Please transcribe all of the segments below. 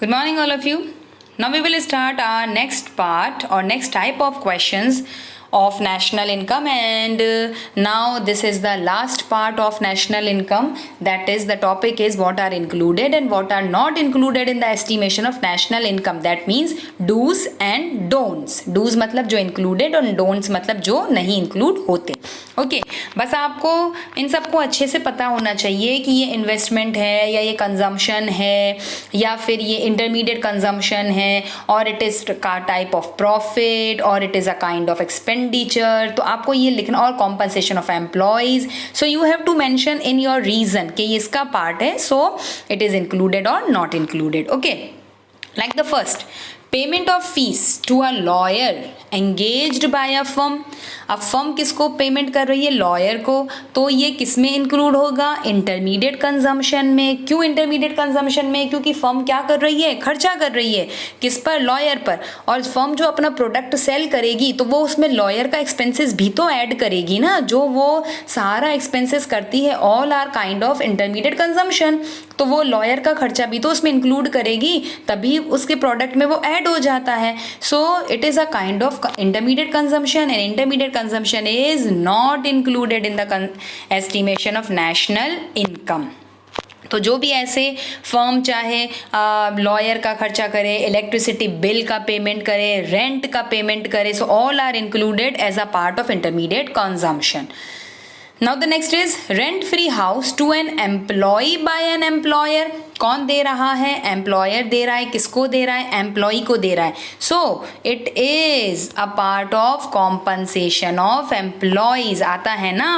Good morning, all of you. Now we will start our next part or next type of questions of national income, and now this is the last part of national income. That is, the topic is what are included and what are not included in the estimation of national income. That means do's and don'ts. do's मतलब जो included और don'ts मतलब जो नहीं include होते. Okay बस आपको इन सबको अच्छे से पता होना चाहिए कि ये इन्वेस्टमेंट है या ये कंजम्पशन है या फिर ये इंटरमीडिएट कंजम्पशन है, और इट इज का टाइप ऑफ प्रॉफिट, और it is a kind of expenditure. तो आपको ये लिखना, और compensation of employees. So you have to mention in your reason कि ये इसका पार्ट है, सो इट इज इंक्लूडेड और not included. Okay, like the first, payment of fees to a lawyer engaged by a firm. अब firm किसको payment कर रही है? लॉयर को. तो ये किस में इंक्लूड होगा? इंटरमीडिएट कंजम्पशन में. क्यों इंटरमीडिएट कंजम्पशन में? क्योंकि फर्म क्या कर रही है? खर्चा कर रही है. किस पर? लॉयर पर. और फर्म जो अपना प्रोडक्ट सेल करेगी तो वो उसमें लॉयर का एक्सपेंसेस भी तो ऐड करेगी ना. जो वो सारा एक्सपेंसेस करती है, all are kind of intermediate consumption. तो वो लॉयर का खर्चा भी तो उसमें इंक्लूड करेगी, तभी उसके प्रोडक्ट में वो ऐड हो जाता है. So it is a kind of intermediate consumption, and intermediate consumption is not included in the estimation of national income. तो जो भी ऐसे फर्म चाहे लॉयर का खर्चा करे, इलेक्ट्रिसिटी बिल का पेमेंट करे, रेंट का पेमेंट करे, so all are included as a part of intermediate consumption. Now the next is rent free house to an employee by an employer. कौन दे रहा है? एम्प्लॉयर दे रहा है. किसको दे रहा है? एम्प्लॉई को दे रहा है. So it is a part of compensation of employees. आता है ना,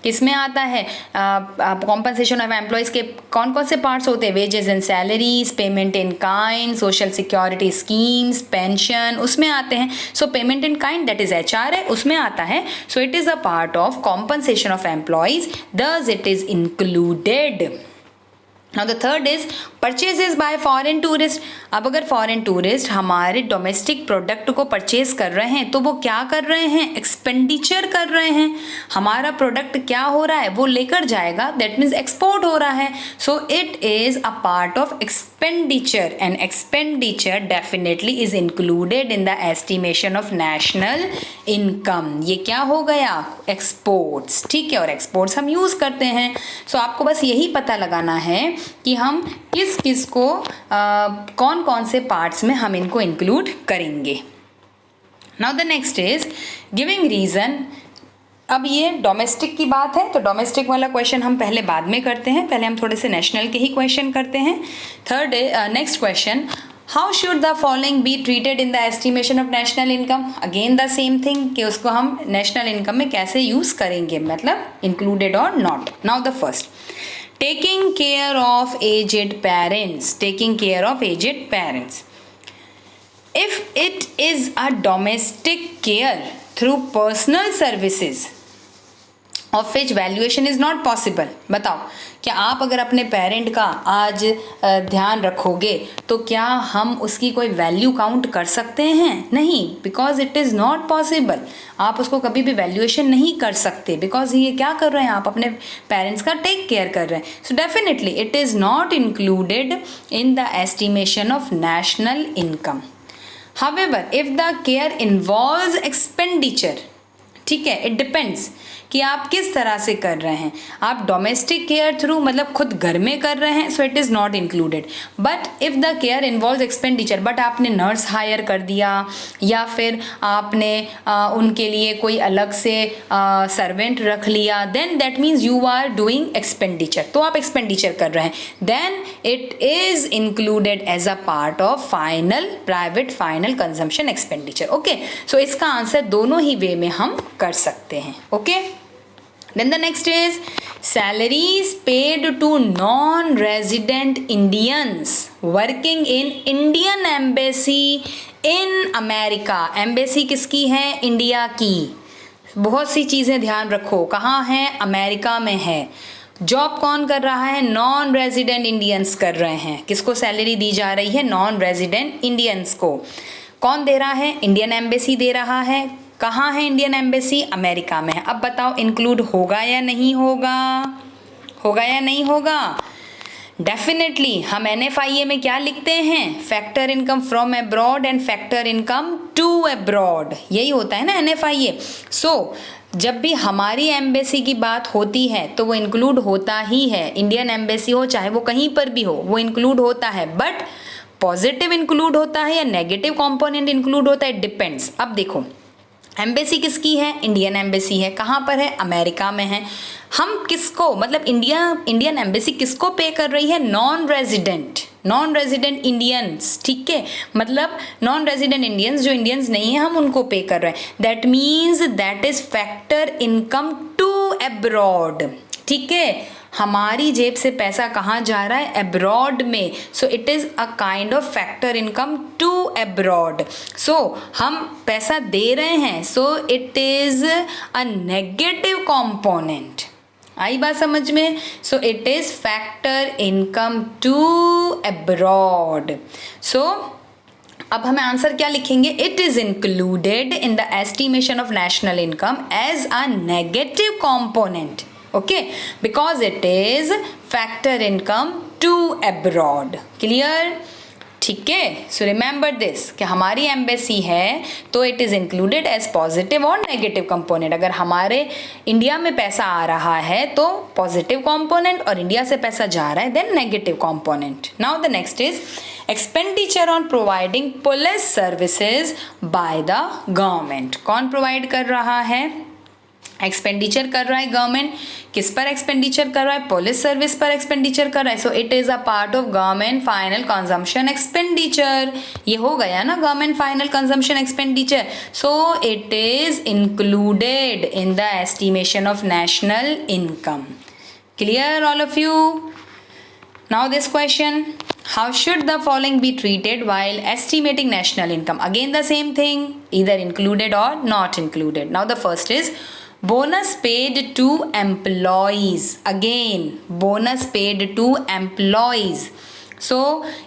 किसमें आता है? कॉम्पनसेशन ऑफ एम्प्लॉयज के कौन कौन से पार्ट्स होते हैं? Wages and salaries, payment in kind, social security schemes, pension, उसमें आते हैं. सो payment in kind that is HR है, उसमें आता है. So it is a part of compensation of employees, thus it is included. Now the third is purchases by foreign tourist. अब अगर foreign tourist हमारे डोमेस्टिक प्रोडक्ट को purchase कर रहे हैं तो वो क्या कर रहे हैं? एक्सपेंडिचर कर रहे हैं. हमारा प्रोडक्ट क्या हो रहा है? वो लेकर जाएगा, दैट मीन्स एक्सपोर्ट हो रहा है. So it is a part of expenditure, and expenditure definitely is included in the estimation of national income. ये क्या हो गया? एक्सपोर्ट्स. ठीक है, और एक्सपोर्ट्स हम यूज करते हैं. सो आपको बस यही पता लगाना है कि हम किस किस को कौन कौन से पार्ट्स में हम इनको इंक्लूड करेंगे. Now the next is giving reason. अब ये डोमेस्टिक की बात है, तो डोमेस्टिक वाला क्वेश्चन हम पहले बाद में करते हैं. पहले हम थोड़े से नेशनल के ही क्वेश्चन करते हैं. Third next question, how should the following be treated in the estimation of national income. Again the same thing कि उसको हम नेशनल इनकम में कैसे यूज करेंगे, मतलब इंक्लूडेड और not. Now the first, taking care of aged parents. Taking care of aged parents. If it is a domestic care through personal services of which valuation is not possible. बताओ, क्या आप अगर अपने parent का आज ध्यान रखोगे तो क्या हम उसकी कोई वैल्यू काउंट कर सकते हैं? नहीं, because it is not possible. आप उसको कभी भी वैल्यूएशन नहीं कर सकते, बिकॉज ये क्या कर रहे हैं? आप अपने पेरेंट्स का टेक केयर कर रहे हैं. सो definitely it is not included in the estimation of national income. However if the care involves expenditure, ठीक है, इट डिपेंड्स कि आप किस तरह से कर रहे हैं. आप डोमेस्टिक केयर थ्रू मतलब खुद घर में कर रहे हैं, so it is not included. But if the care involves expenditure, but आपने नर्स हायर कर दिया या फिर आपने उनके लिए कोई अलग से सर्वेंट रख लिया, then that means you are doing expenditure. तो आप एक्सपेंडिचर कर रहे हैं, then it is included as a part of final private final consumption expenditure. Okay, so इसका आंसर दोनों ही वे में हम कर सकते हैं. Okay, then the next is salaries paid to non-resident Indians working in Indian Embassy in America. Embassy किसकी है? India की. बहुत सी चीज़ें ध्यान रखो, कहाँ है? अमेरिका में है. जॉब कौन कर रहा है? नॉन रेजिडेंट इंडियंस कर रहे हैं. किसको सैलरी दी जा रही है? नॉन रेजिडेंट इंडियंस को. कौन दे रहा है? इंडियन एम्बेसी दे रहा है. कहाँ है इंडियन एम्बेसी? अमेरिका में है. अब बताओ इंक्लूड होगा या नहीं होगा? होगा या नहीं होगा? डेफिनेटली हम NFIA में क्या लिखते हैं, factor income from abroad and factor income to abroad, यही होता है ना NFIA। सो जब भी हमारी एम्बेसी की बात होती है तो वो इंक्लूड होता ही है, इंडियन एम्बेसी हो चाहे वो कहीं पर भी हो, वो इंक्लूड होता है। बट पॉजिटिव इंक्लूड होता है या नेगेटिव कंपोनेंट इंक्लूड होता है, डिपेंड्स। अब देखो एम्बेसी किसकी है, इंडियन एम्बेसी है, कहाँ पर है, अमेरिका में है। हम किसको, मतलब इंडियन एम्बेसी किसको पे कर रही है, नॉन रेजिडेंट इंडियंस, ठीक है, मतलब नॉन रेजिडेंट इंडियंस जो इंडियंस नहीं है हम उनको पे कर रहे हैं। That means that is factor income to abroad, ठीक है, हमारी जेब से पैसा कहाँ जा रहा है, अब्रॉड में। So it is a kind of factor income to abroad. So हम पैसा दे रहे हैं, so it is a negative component. आई बात समझ में? So it is factor income to abroad. So अब हमें आंसर क्या लिखेंगे, it is included in the estimation of national income as a negative component, okay, because it is factor income to abroad. Clear? ठीक है, so remember this कि हमारी embassy है तो it is included as positive और negative component. अगर हमारे India में पैसा आ रहा है तो पॉजिटिव कंपोनेंट, और इंडिया से पैसा जा रहा है then negative component. Now the next is expenditure on providing police services by the government. कौन प्रोवाइड कर रहा है, एक्सपेंडिचर कर रहा है गवर्नमेंट। किस पर एक्सपेंडिचर कर रहा है, पुलिस सर्विस पर एक्सपेंडिचर कर रहा है। So it is a part of government final consumption expenditure. ये हो गया ना government final consumption expenditure. So it is included in the estimation of national income. Clear all of you? Now this question, how should the following be treated while estimating national income? Again the same thing, either included or not included. Now the first is bonus paid to employees. Again, bonus paid to employees. So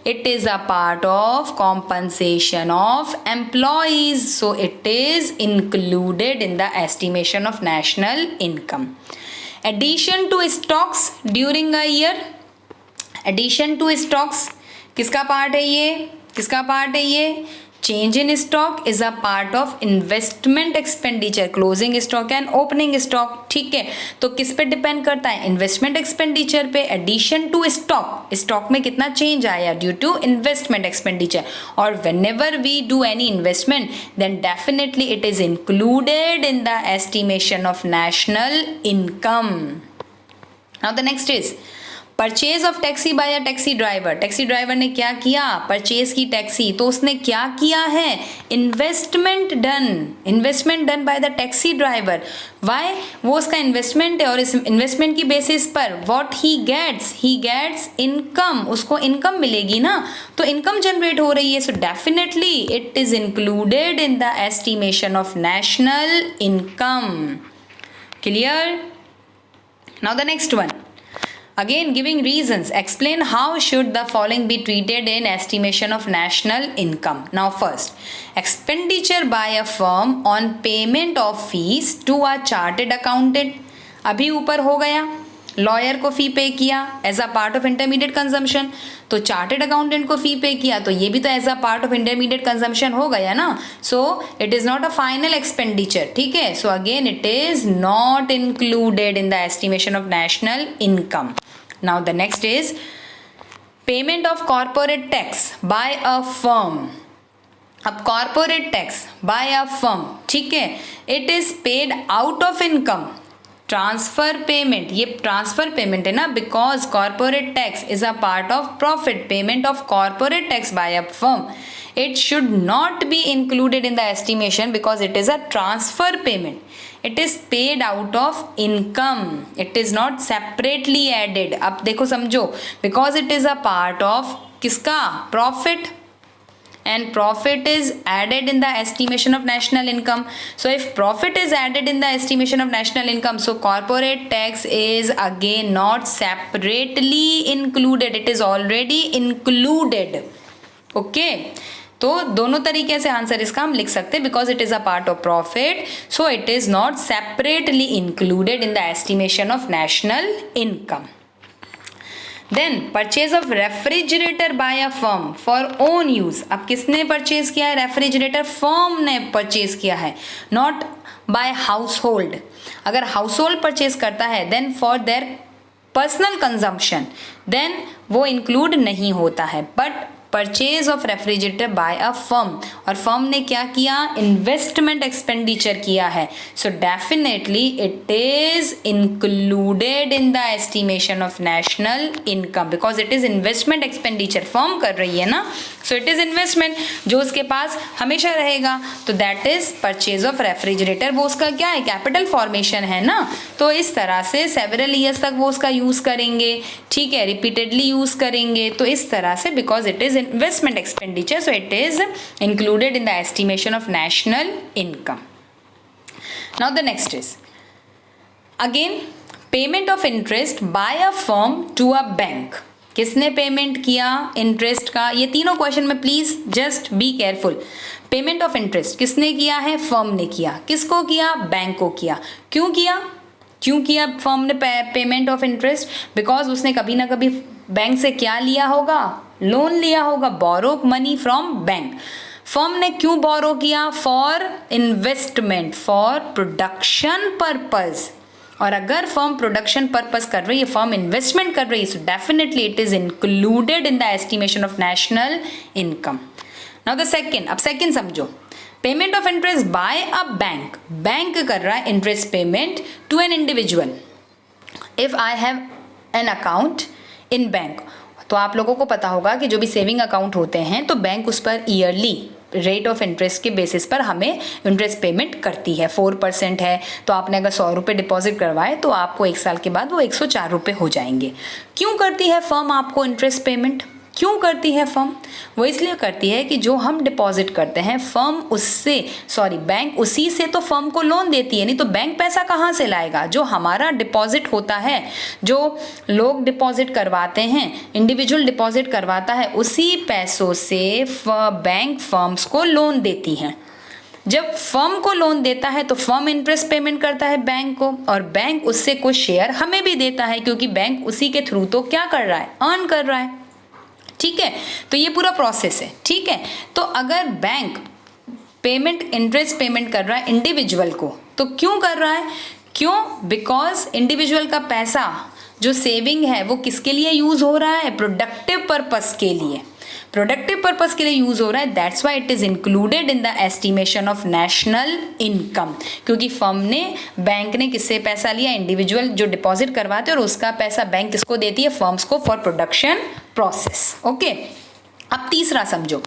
it is a part of compensation of employees. So it is included in the estimation of national income. Addition to stocks during a year. Addition to stocks किसका part है ये, किसका part है ये, change in stock is a part of investment expenditure, closing stock and opening stock, ठीक है। तो किस पे डिपेंड करता है, इन्वेस्टमेंट एक्सपेंडिचर पे। एडिशन टू स्टॉक, स्टॉक में कितना चेंज आया ड्यू टू इन्वेस्टमेंट एक्सपेंडिचर। और whenever we do any investment then definitely it is included in the estimation of national income. Now the next is purchase of taxi by a taxi driver. Taxi driver ने क्या किया, purchase की taxi, तो उसने क्या किया है, investment done by the taxi driver. Why, वो उसका इन्वेस्टमेंट है और इस इन्वेस्टमेंट की बेसिस पर व्हाट ही गेट्स इनकम, उसको इनकम मिलेगी ना, तो इनकम जनरेट हो रही है। So definitely it is included in the estimation of national income. Clear? Now the next one, again giving reasons, explain how should the following be treated in estimation of national income. Now first, expenditure by a firm on payment of fees to a chartered accountant. अभी ऊपर हो गया, lawyer को fee pay किया as a part of intermediate consumption, तो chartered accountant को fee pay किया तो ये भी तो as a part of intermediate consumption हो गया ना। So it is not a final expenditure, ठीक है। So again it is not included in the estimation of national income. Now the next is payment of corporate tax by a firm. अब corporate tax by a firm, ठीक है, it is paid out of income. Transfer payment, ये transfer payment है ना, because corporate tax is a part of profit. Payment of corporate tax by a firm, it should not be included in the estimation because it is a transfer payment. It is paid out of income. It is not separately added. अब देखो समझो, because it is a part of किसका, profit, and profit is added in the estimation of national income. So if profit is added in the estimation of national income, so corporate tax is again not separately included. It is already included. Okay. तो दोनों तरीके से answer इसका हम लिख सकते हैं, because it is a part of profit, so it is not separately included in the estimation of national income. Then purchase of refrigerator by a firm for own use. अब किसने परचेज किया है refrigerator? Firm ने purchase किया है, not by household. अगर household purchase करता है then for their personal consumption, then वो इंक्लूड नहीं होता है। But purchase of refrigerator by a firm, और फर्म ने क्या किया? इन्वेस्टमेंट एक्सपेंडिचर किया है, so definitely it is included in the estimation of national income, because it is investment expenditure. Firm कर रही है ना, सो इट इज इन्वेस्टमेंट जो उसके पास हमेशा रहेगा, तो that is purchase of refrigerator. वो उसका क्या है? कैपिटल फॉर्मेशन है ना, तो इस तरह से सेवरल ईयर्स तक वो उसका यूज करेंगे, ठीक है, रिपीटेडली यूज करेंगे, तो इस तरह से because it is investment expenditure, so it is included in the estimation of national income. Now the next is again payment of interest by a firm to a bank. किसने payment किया interest का? ये तीनों question में please just be careful. Payment of interest किसने किया है? Firm ने किया। किसको किया? बैंक को किया। क्यों किया? क्यों किया फर्म ने पेमेंट ऑफ इंटरेस्ट? बिकॉज उसने कभी ना कभी बैंक से क्या लिया होगा? लोन लिया होगा, borrow money from bank. Firm ने क्यों बोरो किया? For investment, for production purpose. और अगर फर्म प्रोडक्शन पर्पस कर रही है, फर्म इन्वेस्टमेंट कर रही है, so definitely it is included in the estimation of national income. Now the second, अब सेकेंड समझो। Payment of interest by a bank, bank कर रहा है interest payment to an individual. If I have an account in bank, तो आप लोगों को पता होगा कि जो भी सेविंग अकाउंट होते हैं तो बैंक उस पर ईयरली रेट ऑफ इंटरेस्ट के बेसिस पर हमें इंटरेस्ट पेमेंट करती है। 4% है, तो आपने अगर 100 रुपये डिपॉजिट करवाए तो आपको 1 साल के बाद वो 104 रुपये हो जाएंगे। क्यों करती है फर्म आपको इंटरेस्ट पेमेंट? क्यों करती है फर्म? वो इसलिए करती है कि जो हम डिपॉजिट करते हैं फर्म बैंक उसी से तो फर्म को लोन देती है, नहीं तो बैंक पैसा कहाँ से लाएगा? जो हमारा डिपॉजिट होता है, जो लोग डिपॉजिट करवाते हैं, इंडिविजुअल डिपॉजिट करवाता है, उसी पैसों से बैंक फर्म्स को लोन देती हैं। जब फर्म को लोन देता है तो फर्म इंटरेस्ट पेमेंट करता है बैंक को, और बैंक उससे कुछ शेयर हमें भी देता है, क्योंकि बैंक उसी के थ्रू तो क्या कर रहा है? अर्न कर रहा है। ठीक है, तो ये पूरा प्रोसेस है। ठीक है, तो अगर बैंक इंटरेस्ट पेमेंट कर रहा है इंडिविजुअल को, तो क्यों कर रहा है? क्यों? बिकॉज इंडिविजुअल का पैसा जो सेविंग है वो किसके लिए यूज हो रहा है? प्रोडक्टिव पर्पस के लिए। प्रोडक्टिव पर्पस के लिए यूज हो रहा है, that's why it is included in the estimation of national income. क्योंकि फर्म ने, बैंक ने किससे पैसा लिया? इंडिविजुअल जो डिपॉजिट करवाते हैं, और उसका पैसा बैंक किसको देती है? फर्म्स को, फॉर प्रोडक्शन प्रोसेस। ओके, अब तीसरा समझो।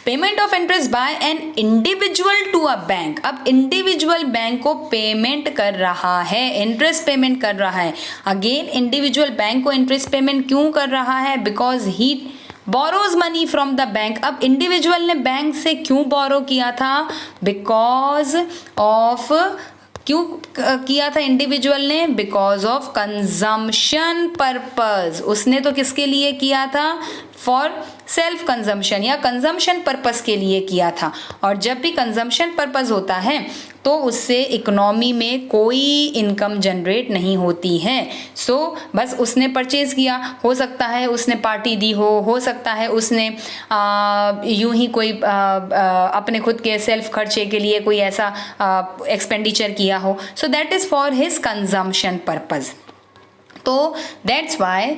Payment of interest by an individual to a bank. अब इंडिविजुअल बैंक को पेमेंट कर रहा है, इंटरेस्ट पेमेंट कर रहा है। अगेन इंडिविजुअल बैंक को इंटरेस्ट पेमेंट क्यों कर रहा है? Because he borrows money from the bank. अब इंडिविजुअल ने बैंक से क्यों बोरो किया था? बिकॉज ऑफ, क्यों किया था इंडिविजुअल ने? Because of consumption purpose. उसने तो किसके लिए किया था? फॉर सेल्फ कंजम्पशन या कंजम्पशन पर्पस के लिए किया था। और जब भी कंजम्पशन पर्पस होता है तो उससे इकोनॉमी में कोई इनकम जनरेट नहीं होती है। सो बस उसने परचेज किया, हो सकता है उसने पार्टी दी हो सकता है उसने यूं ही कोई अपने खुद के सेल्फ खर्चे के लिए कोई ऐसा एक्सपेंडिचर किया हो, so that is for his consumption purpose. तो that's why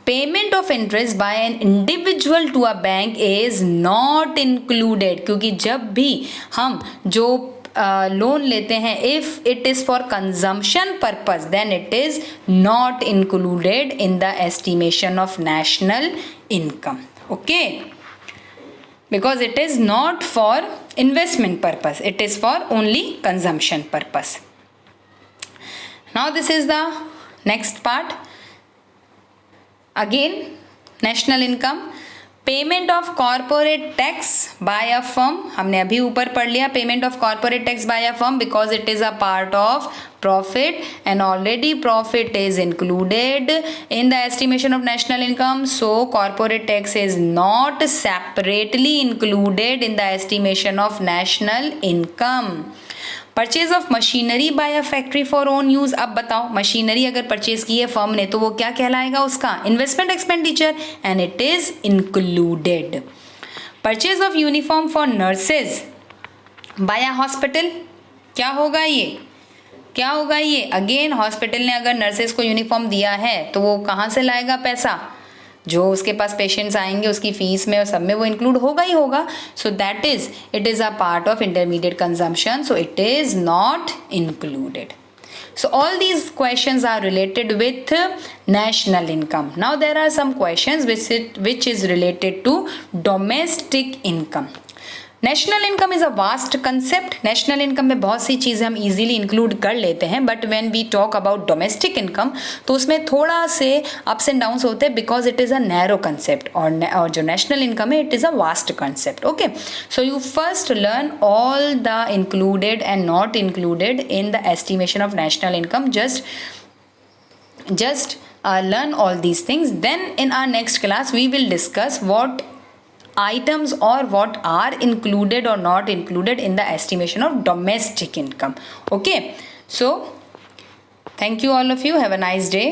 payment of interest by an individual to a bank is not included. क्योंकि जब भी हम जो लोन लेते हैं, if it is for consumption purpose, then it is not included in the estimation of national income. Okay, because it is not for investment purpose, it is for only consumption purpose. Now this is the next part. Again, national income, payment of corporate tax by a firm. हमने अभी ऊपर पढ़ लिया payment of corporate tax by a firm because it is a part of profit and already profit is included in the estimation of national income, so corporate tax is not separately included in the estimation of national income. Purchase of machinery by a factory for own use, अब बताओ machinery अगर purchase की है firm ने तो वो क्या कहलाएगा उसका investment expenditure and it is included. Purchase of uniform for nurses by a hospital, क्या होगा ये, क्या होगा ये, अगेन हॉस्पिटल ने अगर नर्सेज को यूनिफॉर्म दिया है तो वो कहाँ से लाएगा पैसा, जो उसके पास पेशेंट्स आएंगे उसकी फीस में और सब में वो इंक्लूड होगा ही होगा। So that is it is a part of intermediate consumption, so it is not included. So all these questions are related with national income. Now there are some questions which is related to domestic income. National income is a vast concept. National income में बहुत सी चीज़ें हम easily include कर लेते हैं, but when we talk about domestic income तो उसमें थोड़ा से अप्स एंड डाउन्स होते हैं because it is a narrow concept, और जो नेशनल इनकम है it is a vast concept. Okay, so you first learn all the included and not included in the estimation of national income. just learn all these things. Then in our next class we will discuss what items or what are included or not included in the estimation of domestic income. Okay, so thank you all of you, have a nice day.